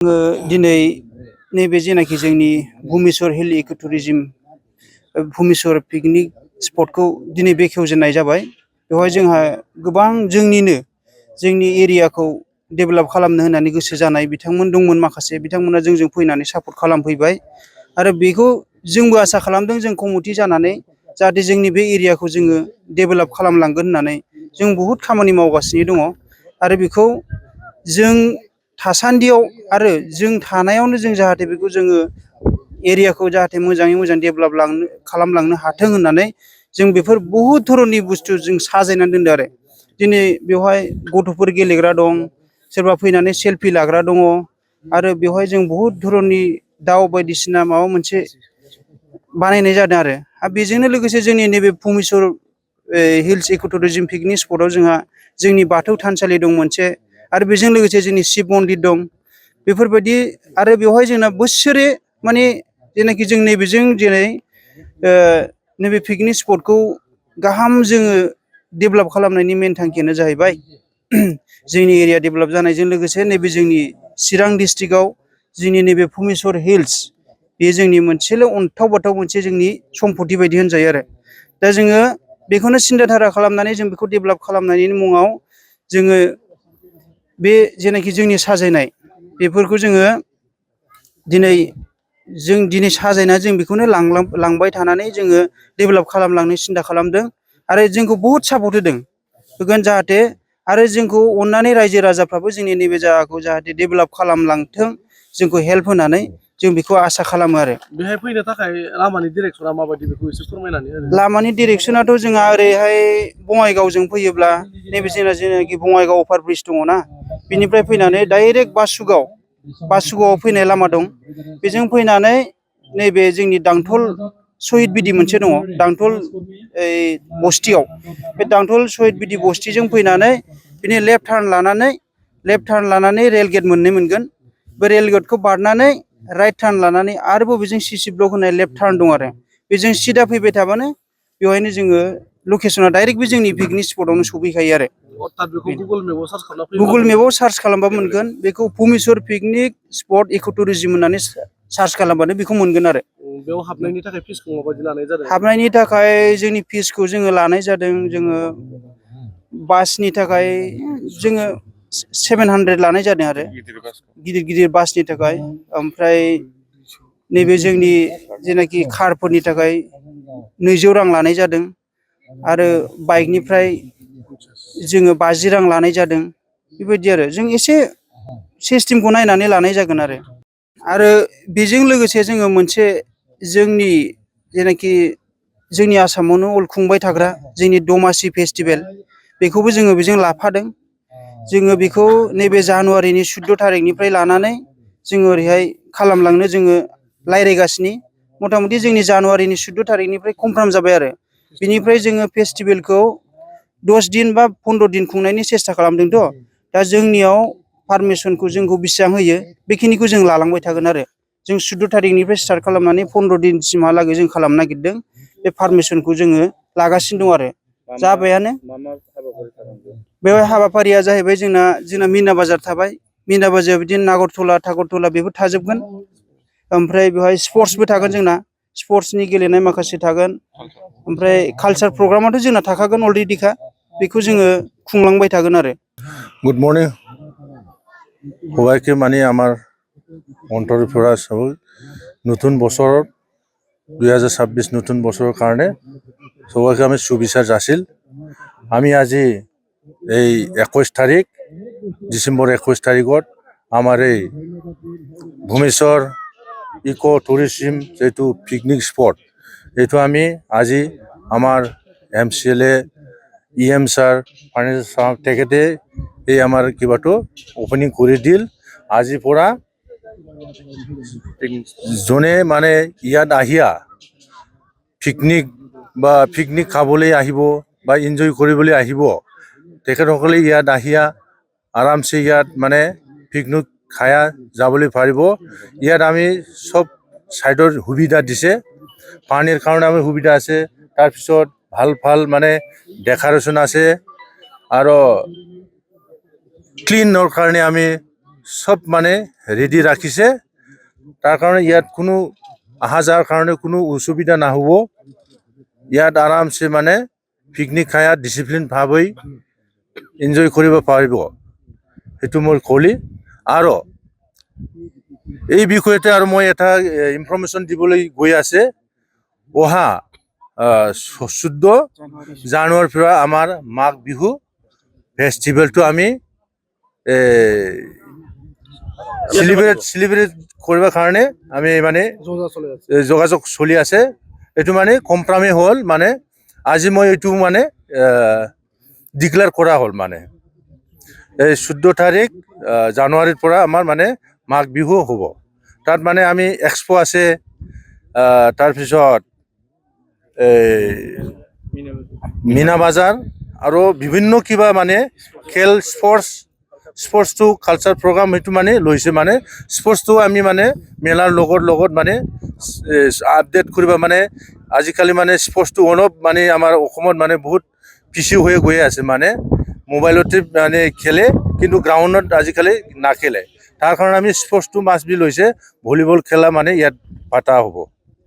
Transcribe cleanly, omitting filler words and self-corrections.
दिनै नैबे जेनाखि जोंनि भुमेश्वर हिल इक' टुरिज्म भुमेश्वर पिकनिक स्पटखौ दिनै बेखेवजेननाय जाबाय। बेवहाय जोंहा गोबां जोंनि एरियाखौ डेभेलप खालामनो होननानै गोसो जानाय बिथांमोन दंमोन माखासे बिथांमोना जोंजों फैनानै सापर्ट खालामफैबाय आरो बेखौ जोंबो आसा खालामदों जों कमिटि जानानै जाहाथे जोंनि बे एरियाखौ जोङो डेभेलप खालामलांगोन होननानै जों बहुद खामानि मावगासिनो दङ आरो बेखौ जों थासान्दियाव आरो जों थानायावनो जों जाहाथे बेखौ जोङो एरियाखौ जाहाथे मोजाङै मोजां डेभेलप खालामलांनो हाथों होननानै जों बेफोर बहुद धरननि बुस्थु जों साजायनानै दोनदों आरो दिनै बेवहाय गथ'फोर गेलेग्रा दं, सोरबा फैनानै सेलफि लाग्रा दङ आरो बेवहाय जों बहुद धरननि दाउ बायदिसिना माबा मोनसे बानायनाय जादों आरो बेजोंनो लोगोसे जोंनि नैबे भुमेश्वर हिल्स इक' टुरिज्म पिकनिक स्पटआव जोंहा जोंनि बाथौ थानसालि दं मोनसे आरो बेजों लोगोसे जोंनि शिब मन्दिर दं। बेफोरबायदि आरो बेवहाय जोंना बोसोरे माने जेनाखि जों नैबेजों जेरै नैबे पिकनिक स्पटखौ गाहाम जोङो डेभेलप खालामनायनि मेन थांखियानो जाहैबाय जोंनि एरिया डेभेलप जानायजों लोगोसे नैबे जोंनि चिरां डिस्ट्रिक्टआव जोंनि नैबे भुमेश्वर हिल्स बे जोंनि मोनसेल' अन्थाव बाथाव मोनसे जोंनि सम्पति बायदि होनजायो आरो दा जोङो बेखौनो सिन्था धारा खालामनानै जों बेखौ डेभेलप खालामनायनि मुङाव जोङो बे जेनाखि जोंनि साजायनाय बेफोरखौ जोङो दिनै साजायना जों बेखौनो लांबाय थानानै जोङो डेभेलप खालामलांनो सिन्था खालामदों आरो जोंखौ बहुद सापर्ट होगोन जाहाथे आरो जोंखौ अननानै रायजो राजाफ्राबो जोंनि नैबे जायगाखौ जाहाथे डेभेलप खालामलांथों जोंखौ हेल्प होनानै जों बेखौ आसा खालामो आरो बेहाय फैनो थाखाय लामानि डिरेक्सना माबायदि बेखौ एसे फोरमायनानै होनो। लामानि डिरेक्सनाथ' जोंहा ओरैहाय बङाइगावजों फैयोब्ला नैबे जोंना जेनाखि बङाइगाव अभार ब्रिज दङना बिनिफ्राय फैनानै डाइरेक्ट बासुगावआव फैनाय लामा दं बेजों फैनानै नैबे जोंनि दांथल सहिद बिदि मोनसे दङ दांथल बस्तियाव बे दांथल सहिद बिदि बस्तिजों फैनानै बिनि लेफ्ट टार्न लानानै रेल गेट मोननै मोनगोन बे रेल गेटखौ बारनानै राइट टार्न लानानै आरोबाव बेजों सिसि ब्लक होनाय लेफ्ट टार्न दं आरो बेजों सिदा फैबाय थाबानो बेवहायनो जोङो लकेसना डाइरेक्ट बे जोंनि पिकनिक स्पटआवनो सफैखायो आरो गुगोल मेपाव सार्च खालामबा मोनगोन बेखौ भुमेश्वर पिकनिक स्पट इक' टुरिज्म होननानै सार्च खालामबानो बेखौ मोनगोन आरो बेयाव हाबनायनि थाखाय फिसखौ माबायदि लानाय जादों। हाबनायनि थाखाय जोंनि फिसखौ जोङो लानाय जादों जोङो बासनि थाखाय जोङो 700 लानाय जादों आरो गिदिर बासनि थाखाय ओमफ्राय नैबे जोंनि जेनाखि कारफोरनि थाखाय 200 रां लानाय जादों आरो बाइकनिफ्राय जोङो 50 रां लानाय जादों बेबायदि आरो जों एसे सिस्टेमखौ नायनानै लानाय जागोन आरो बेजों लोगोसे जोङो मोनसे जोंनि जेनाखि जोंनि आसामावनो खुंबाय थाग्रा जोंनि दमासि फेस्टिभेल बेखौबो जोङो बेजों लाफादों जोङो बेखौ नैबे जानुवारिनि 14 थारिखनिफ्राय लानानै जोङो ओरैहाय खालामलांनो जोङो रायज्लायगासिनो मथा मथि जोंनि जानुवारिनि 14 थारिखनिफ्राय कनफार्म जाबाय आरो बिनिफ्राय जोङो फेस्टिभेलखौ 10 दिन बा 15 दिन खुंनायनि सेस्था खालामदोंथ' दा जोंनियाव पारमिसनखौ जोंखौ बेसेबां होयो बेखिनिखौ जों लालांबाय थागोन आरो जों 14 थारिखनिफ्राय स्टार्ट खालामनानै 15 दिनसिमहालागै जों खालामनो नागिरदों बे पारमिसनखौ जोङो लागासिनो दं आरो जाबायानो बेवहाय हाबाफारिया जाहैबाय जोंना मिना बाजार थाबाय मिना बाजाराव बिदिनो नागरथला बेफोर थाजोबगोन ओमफ्राय बेवहाय स्पर्टसबो थागोन जोंना स्पर्टसनि गेलेनाय माखासे थागोन ओमफ्राय कालचार प्रग्रामाथ' जोंना थाखागोन अलरेडिखा बेखौ जोङो खुंलांबाय थागोन आरो गुड मर्निं সবাইকে মানে আমার অন্তরের পৰা সব নতুন বছর 2026 নতুন বছরের কারণে সবাইকে আমি শুভেচ্ছা যাচিল আমি আজি এই 21 তারিখ ডিসেম্বর 21 তারিখত আমার এই ভুমেশ্বৰ ইক' টুরিজম যেটো পিকনিক স্পট এইটো আমি আজি আমার MCLA EM sir finance sir তেখেতে এই আমার কিবাটো ওপেনিং করে দিল আজিৰ পৰা জনে মানে ইয়াত আহিয়া পিকনিক খাবলৈ আহিব বা এনজয় কৰিবলৈ আহিব তেখেতসকলে ইয়াত আহিয়া আৰামছে ইয়াত মানে পিকনিক খায়া যাবলৈ পাৰিব ইয়াত আমি সব সাইডৰ সুবিধা দিছে পানীৰ কাৰণে আমি সুবিধা আছে তাৰপিছত ভাল মানে ডেকৰেশ্যন আছে আৰু ক্লিনৰ কাৰণে আমি চব মানে ৰেডি ৰাখিছে তাৰ কাৰণে ইয়াত কোনো অহা যোৱাৰ কাৰণে কোনো অসুবিধা নহ'ব ইয়াত আৰামছে মানে পিকনিক খাই ডিচিপ্লিন ভাৱে এনজয় কৰিব পাৰিব সেইটো মই ক'লি আৰু এই বিষয়তে আৰু মই এটা ইনফৰমেশ্যন দিবলৈ গৈ আছে অহা 14 জানুৱাৰীৰ পৰা আমাৰ মাঘ বিহু ফেষ্টিভেলটো আমি সেলিব্ৰেট কৰিবৰ কাৰণে আমি মানে যোগাযোগ চলি আছে এইটো মানে কমপ্ৰমাইজ হ'ল মানে আজি মই এইটো মানে ডিক্লেয়াৰ কৰা হ'ল মানে এই 14 তাৰিখ জানুৱাৰীৰ পৰা আমাৰ মানে মাঘ বিহু হ'ব তাত মানে আমি এক্সপো আছে তাৰপিছত মিনা বাজাৰ আৰু বিভিন্ন কিবা মানে খেল স্পৰ্টছটো কালচাৰ প্ৰগ্ৰাম সেইটো মানে লৈছে মানে স্পৰ্টছটো আমি মানে মেলাৰ লগত মানে আপডেট কৰিব মানে আজিকালি মানে স্পৰ্টছটো অলপ মানে আমাৰ অসমত মানে বহুত পিছি হৈ গৈ আছে মানে মোবাইলতে মানে খেলে কিন্তু গ্ৰাউণ্ডত আজিকালি নাখেলে তাৰ কাৰণে আমি স্পৰ্টছটো মাছ বি লৈছে ভলীবল খেলা মানে ইয়াত পাতা হ'ব